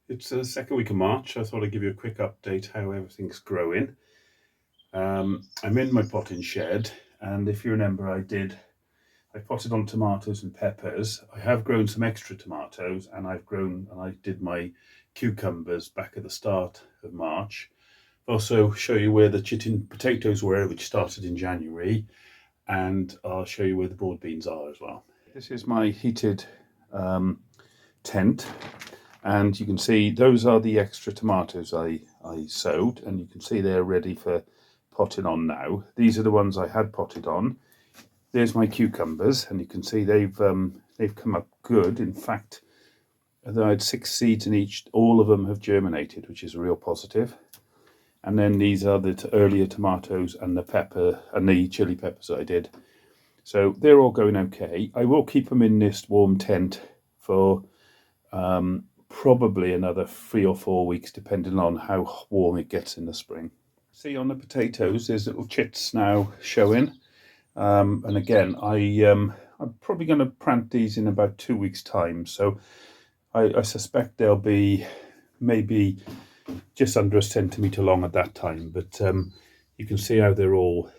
It's the second week of March. I thought I'd give you a quick update how everything's growing. I'm in my potting shed, and if you remember, I potted on tomatoes and peppers. I have grown some extra tomatoes, and I did my cucumbers back at the start of March. I'll also show you where the chitin potatoes were, which started in January, and I'll show you where the broad beans are as well. This is my heated tent. And you can see those are the extra tomatoes I sowed, and you can see they're ready for potting on now. These are the ones I had potted on. There's my cucumbers, and you can see they've come up good. In fact, although I had 6 seeds in each, all of them have germinated, which is a real positive. And then these are the earlier tomatoes and the pepper and the chili peppers that I did. So they're all going okay. I will keep them in this warm tent for probably another 3 or 4 weeks, depending on how warm it gets in the spring. See, on the potatoes, there's little chits now showing. And again, I'm probably going to plant these in about 2 weeks' time. So I suspect they'll be maybe just under a centimetre long at that time. But you can see how they're all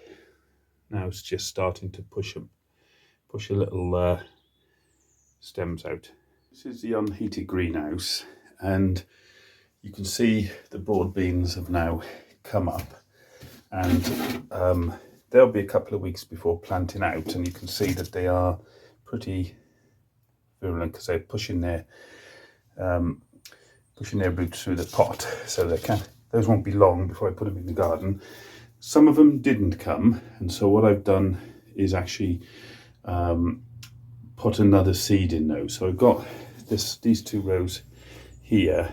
now it's just starting to push a little stems out. This is the unheated greenhouse, and you can see the broad beans have now come up, and there'll be a couple of weeks before planting out, and you can see that they are pretty virulent because they're pushing their roots through the pot, so those won't be long before I put them in the garden. Some of them didn't come, and so what I've done is actually put another seed in those. So I've got these 2 rows here,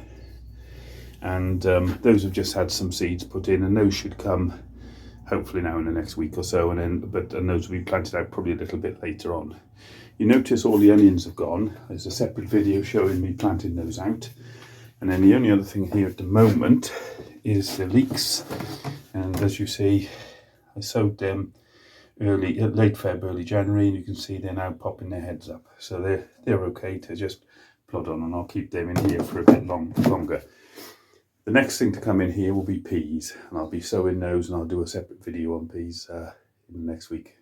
and those have just had some seeds put in, and those should come hopefully now in the next week or so, and those will be planted out probably a little bit later on. You notice all the onions have gone. There's a separate video showing me planting those out, and then the only other thing here at the moment is the leeks, and as you see, I sowed them late Feb, early January, and you can see they're now popping their heads up. So they're okay to just plod on, and I'll keep them in here for a bit longer. The next thing to come in here will be peas, and I'll be sowing those, and I'll do a separate video on peas in the next week.